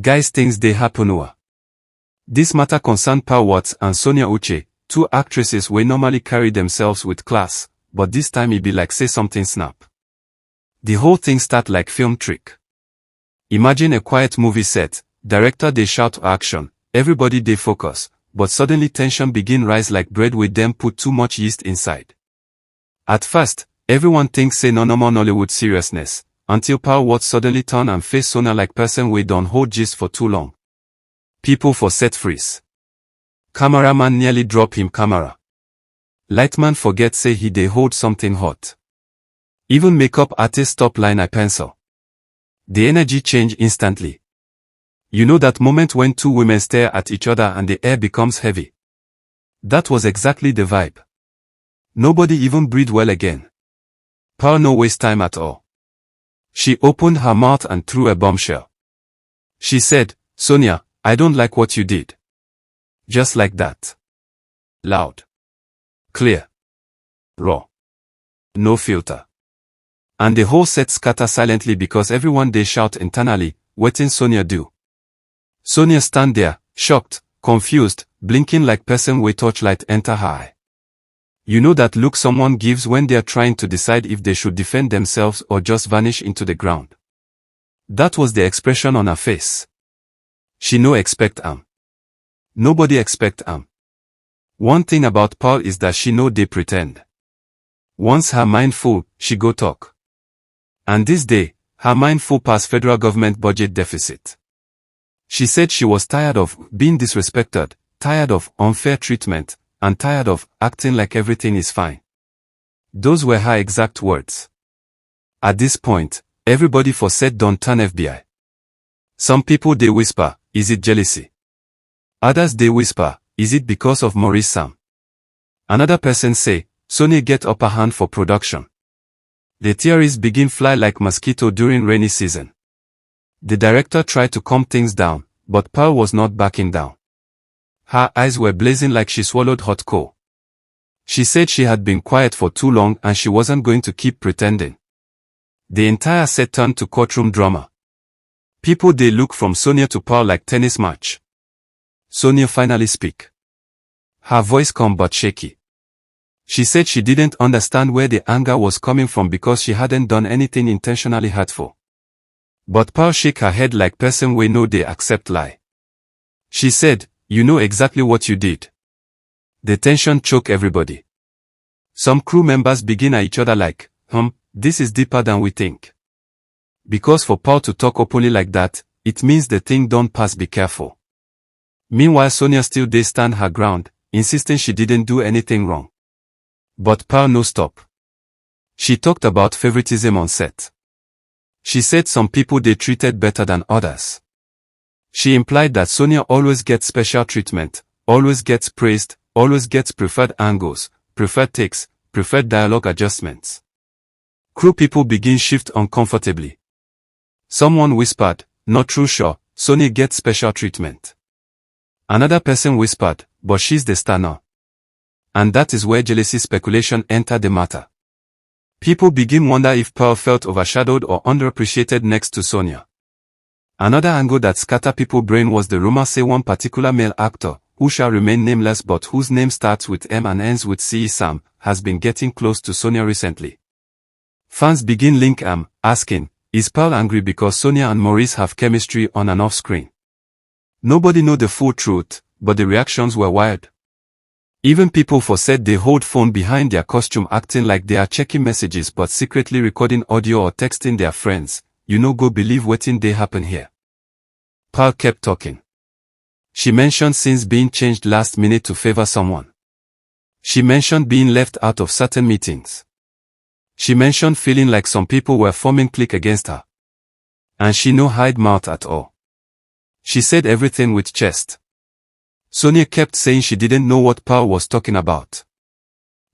Guys, things they happen were. This matter concerned Pearl Watts and Sonia Uche, two actresses wey normally carry themselves with class, but this time it be like say something snap. The whole thing start like film trick. Imagine a quiet movie set, director they shout action, everybody they focus, but suddenly tension begin rise like bread with them put too much yeast inside. At first, everyone thinks say no normal Nollywood seriousness, until Pearl Watts suddenly turn and face Sonia like person we don't hold gist for too long. People for set freeze. Cameraman nearly drop him camera. Lightman forget say he dey hold something hot. Even makeup artist stop line a pencil. The energy change instantly. You know that moment when two women stare at each other and the air becomes heavy. That was exactly the vibe. Nobody even breathed well again. Pearl no waste time at all. She opened her mouth and threw a bombshell. She said, "Sonia, I don't like what you did." Just like that. Loud. Clear. Raw. No filter. And the whole set scatter silently because everyone they shout internally, "Wetin Sonia do?" Sonia stand there, shocked, confused, blinking like person with torchlight enter her eye. You know that look someone gives when they are trying to decide if they should defend themselves or just vanish into the ground. That was the expression on her face. She no expect am. Nobody expect am. One thing about Pearl is that she know they pretend. Once her mind full, she go talk. And this day, her mind full past federal government budget deficit. She said she was tired of being disrespected, tired of unfair treatment, and tired of acting like everything is fine. Those were her exact words. At this point, everybody for set don't turn FBI. Some people they whisper, "Is it jealousy?" Others they whisper, "Is it because of Maurice Sam?" Another person say, "Sonia get upper hand for production." The theories begin fly like mosquito during rainy season. The director tried to calm things down, but Pearl was not backing down. Her eyes were blazing like she swallowed hot coal. She said she had been quiet for too long and she wasn't going to keep pretending. The entire set turned to courtroom drama. People they look from Sonia to Pearl like tennis match. Sonia finally speak. Her voice calm but shaky. She said she didn't understand where the anger was coming from because she hadn't done anything intentionally hurtful. But Pearl shook her head like person we know they accept lie. She said, "You know exactly what you did." The tension choked everybody. Some crew members begin at each other like, this is deeper than we think. Because for Pearl to talk openly like that, it means the thing don't pass, be careful. Meanwhile Sonia still they stand her ground, insisting she didn't do anything wrong. But Pearl no stop. She talked about favoritism on set. She said some people they treated better than others. She implied that Sonia always gets special treatment, always gets praised, always gets preferred angles, preferred takes, preferred dialogue adjustments. Crew people begin shift uncomfortably. Someone whispered, "Not true, sure, Sonia gets special treatment." Another person whispered, "But she's the star now." And that is where jealousy speculation entered the matter. People begin wonder if Pearl felt overshadowed or underappreciated next to Sonia. Another angle that scattered people's brain was the rumor say one particular male actor, who shall remain nameless but whose name starts with M and ends with C, Sam, has been getting close to Sonia recently. Fans begin link asking, is Pearl angry because Sonia and Maurice have chemistry on and off screen? Nobody know the full truth, but the reactions were wild. Even people for set they hold phone behind their costume acting like they are checking messages but secretly recording audio or texting their friends. You no go believe wetin dey happen here. Pearl kept talking. She mentioned scenes being changed last minute to favor someone. She mentioned being left out of certain meetings. She mentioned feeling like some people were forming clique against her. And she no hide mouth at all. She said everything with chest. Sonia kept saying she didn't know what Pearl was talking about.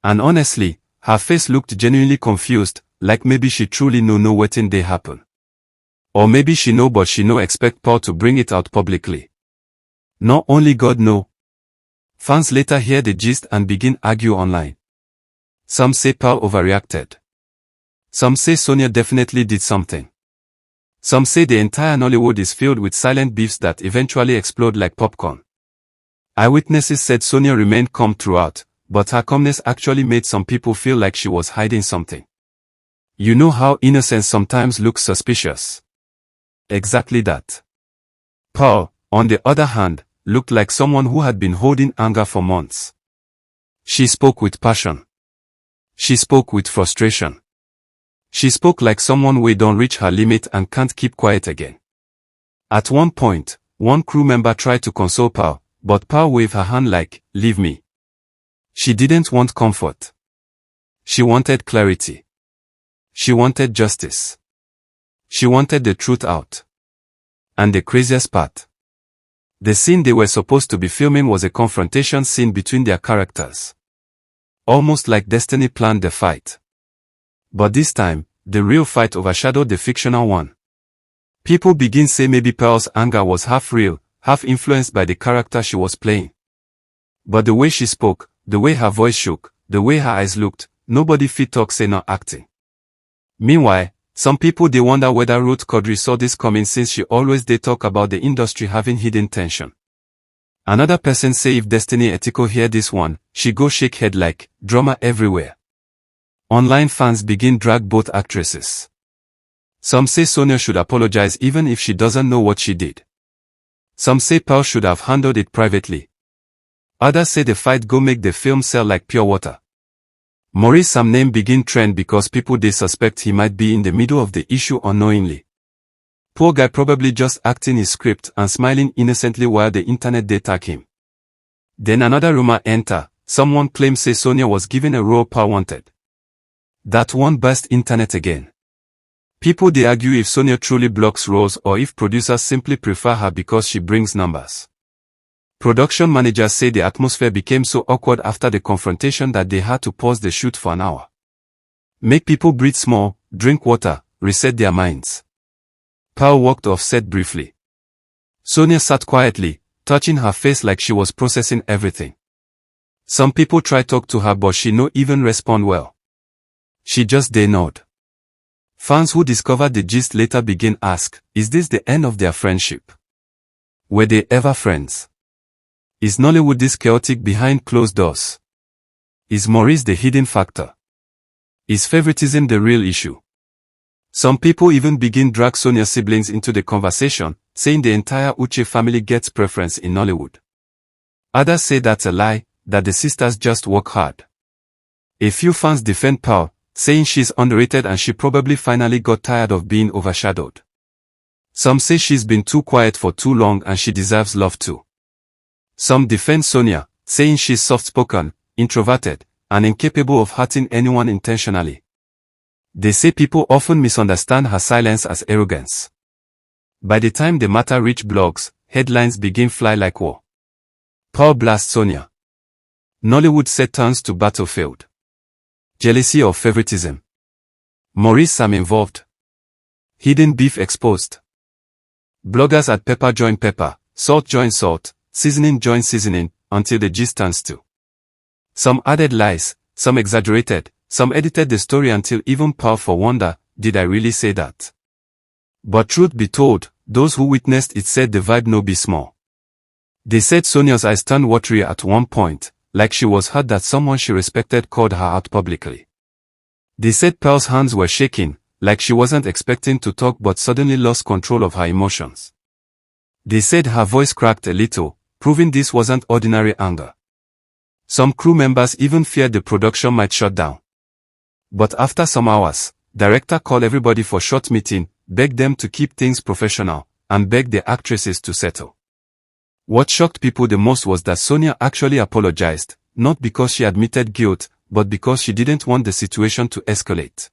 And honestly, her face looked genuinely confused, like maybe she truly know wetin dey happen. Or maybe she know but she no expect Pearl to bring it out publicly. Not only God know. Fans later hear the gist and begin argue online. Some say Pearl overreacted. Some say Sonia definitely did something. Some say the entire Nollywood is filled with silent beefs that eventually explode like popcorn. Eyewitnesses said Sonia remained calm throughout, but her calmness actually made some people feel like she was hiding something. You know how innocence sometimes looks suspicious? Exactly that. Pearl, on the other hand, looked like someone who had been holding anger for months. She spoke with passion. She spoke with frustration. She spoke like someone who don't reach her limit and can't keep quiet again. At one point, one crew member tried to console Pearl, but Pearl waved her hand like, "Leave me." She didn't want comfort. She wanted clarity. She wanted justice. She wanted the truth out. And the craziest part. The scene they were supposed to be filming was a confrontation scene between their characters. Almost like destiny planned the fight. But this time, the real fight overshadowed the fictional one. People begin say maybe Pearl's anger was half real, half influenced by the character she was playing. But the way she spoke, the way her voice shook, the way her eyes looked, nobody fit talk say not acting. Meanwhile, some people they wonder whether Ruth Kodri saw this coming since she always they talk about the industry having hidden tension. Another person say if Destiny Etiko hear this one, she go shake head like, drama everywhere. Online fans begin drag both actresses. Some say Sonia should apologize even if she doesn't know what she did. Some say Pearl should have handled it privately. Others say the fight go make the film sell like pure water. Maurice Sam name begin trend because people they suspect he might be in the middle of the issue unknowingly. Poor guy probably just acting his script and smiling innocently while the internet they tag him. Then another rumor enter, someone claims say Sonia was given a role Pearl wanted. That one burst internet again. People they argue if Sonia truly blocks roles or if producers simply prefer her because she brings numbers. Production managers say the atmosphere became so awkward after the confrontation that they had to pause the shoot for an hour. Make people breathe small, drink water, reset their minds. Pearl walked off set briefly. Sonia sat quietly, touching her face like she was processing everything. Some people try talk to her but she no even respond well. She just they nod. Fans who discovered the gist later begin ask, is this the end of their friendship? Were they ever friends? Is Nollywood this chaotic behind closed doors? Is Maurice the hidden factor? Is favoritism the real issue? Some people even begin drag Sonia's siblings into the conversation, saying the entire Uche family gets preference in Nollywood. Others say that's a lie, that the sisters just work hard. A few fans defend Pearl, saying she's underrated and she probably finally got tired of being overshadowed. Some say she's been too quiet for too long and she deserves love too. Some defend Sonia, saying she's soft-spoken, introverted, and incapable of hurting anyone intentionally. They say people often misunderstand her silence as arrogance. By the time the matter reach blogs, headlines begin fly like war. Pearl blasts Sonia. Nollywood set turns to battlefield. Jealousy or favoritism. Maurice Sam involved. Hidden beef exposed. Bloggers at pepper join pepper, salt join salt, seasoning join seasoning, until the gist turns to. Some added lies, some exaggerated, some edited the story until even Pearl for wonder, did I really say that? But truth be told, those who witnessed it said the vibe no be small. They said Sonia's eyes turned watery at one point, like she was hurt that someone she respected called her out publicly. They said Pearl's hands were shaking, like she wasn't expecting to talk but suddenly lost control of her emotions. They said her voice cracked a little, proving this wasn't ordinary anger. Some crew members even feared the production might shut down. But after some hours, director called everybody for short meeting, begged them to keep things professional, and begged the actresses to settle. What shocked people the most was that Sonia actually apologized, not because she admitted guilt, but because she didn't want the situation to escalate.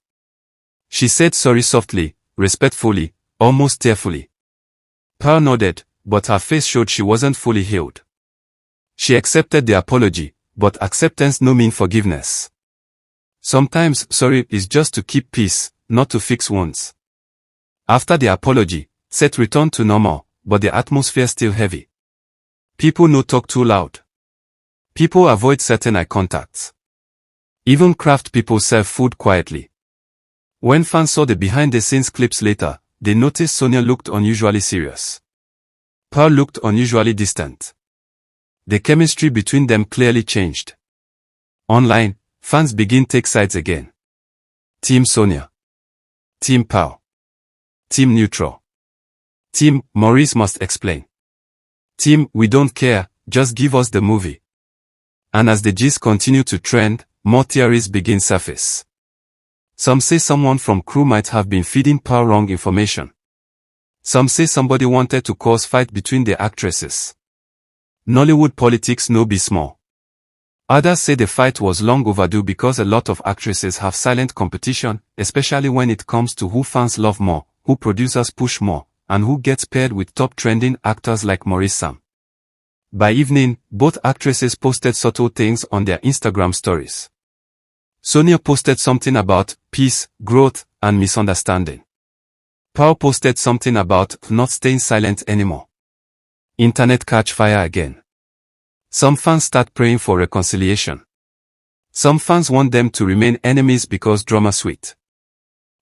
She said sorry softly, respectfully, almost tearfully. Pearl nodded, but her face showed she wasn't fully healed. She accepted the apology, but acceptance no mean forgiveness. Sometimes sorry is just to keep peace, not to fix wounds. After the apology, set returned to normal, but the atmosphere still heavy. People no talk too loud. People avoid certain eye contacts. Even craft people serve food quietly. When fans saw the behind-the-scenes clips later, they noticed Sonia looked unusually serious. Pearl looked unusually distant. The chemistry between them clearly changed. Online, fans begin take sides again. Team Sonia. Team Pearl. Team Neutral. Team Maurice must explain. Team we don't care, just give us the movie. And as the gist continue to trend, more theories begin surface. Some say someone from crew might have been feeding Pearl wrong information. Some say somebody wanted to cause fight between the actresses. Nollywood politics no be small. Others say the fight was long overdue because a lot of actresses have silent competition, especially when it comes to who fans love more, who producers push more, and who gets paired with top trending actors like Maurice Sam. By evening, both actresses posted subtle things on their Instagram stories. Sonia posted something about peace, growth, and misunderstanding. Pearl posted something about not staying silent anymore. Internet catch fire again. Some fans start praying for reconciliation. Some fans want them to remain enemies because drama sweet.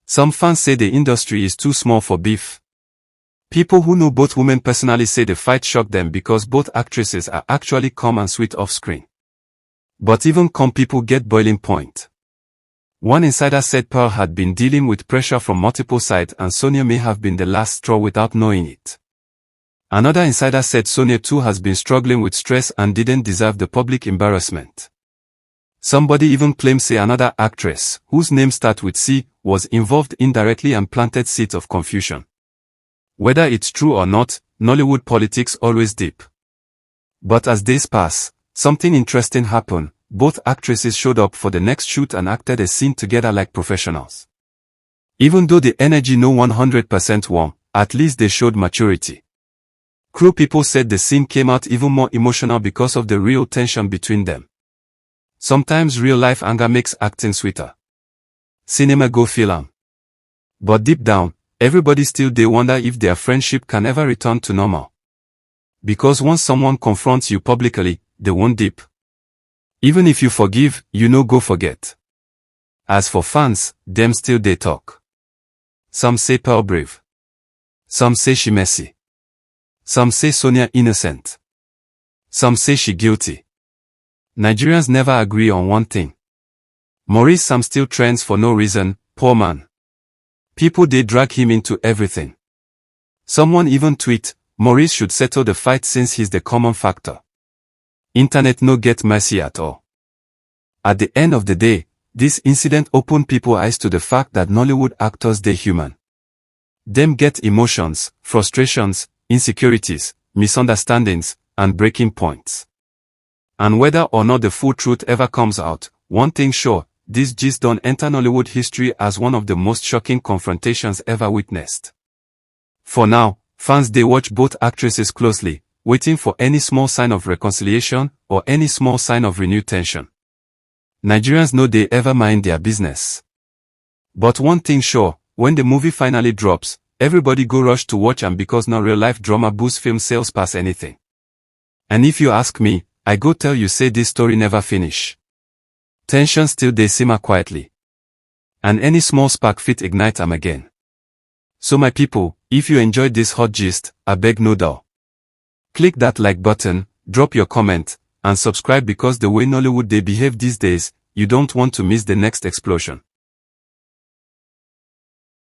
Some fans say the industry is too small for beef. People who know both women personally say the fight shocked them because both actresses are actually calm and sweet off screen. But even calm people get boiling point. One insider said Pearl had been dealing with pressure from multiple sides and Sonia may have been the last straw without knowing it. Another insider said Sonia too has been struggling with stress and didn't deserve the public embarrassment. Somebody even claimed say another actress, whose name starts with C, was involved indirectly and planted seeds of confusion. Whether it's true or not, Nollywood politics always deep. But as days pass, something interesting happened. Both actresses showed up for the next shoot and acted a scene together like professionals. Even though the energy no 100% warm, at least they showed maturity. Crew people said the scene came out even more emotional because of the real tension between them. Sometimes real-life anger makes acting sweeter. Cinema go film. But deep down, everybody still they wonder if their friendship can ever return to normal. Because once someone confronts you publicly, they won't dip. Even if you forgive, you no go forget. As for fans, them still they talk. Some say Pearl brave. Some say she messy. Some say Sonia innocent. Some say she guilty. Nigerians never agree on one thing. Maurice Sam still trends for no reason, poor man. People they drag him into everything. Someone even tweet, Maurice should settle the fight since he's the common factor. Internet no get mercy at all. At the end of the day, this incident opened people's eyes to the fact that Nollywood actors they human. Them get emotions, frustrations, insecurities, misunderstandings, and breaking points. And whether or not the full truth ever comes out, one thing sure, this gist don't enter Nollywood history as one of the most shocking confrontations ever witnessed. For now, fans they watch both actresses closely, waiting for any small sign of reconciliation or any small sign of renewed tension. Nigerians know they ever mind their business. But one thing sure, when the movie finally drops, everybody go rush to watch and because now real-life drama boosts film sales past anything. And if you ask me, I go tell you say this story never finish. Tension still they simmer quietly. And any small spark fit ignite 'em again. So my people, if you enjoyed this hot gist, I beg no doubt. Click that like button, drop your comment, and subscribe because the way Nollywood they behave these days, you don't want to miss the next explosion.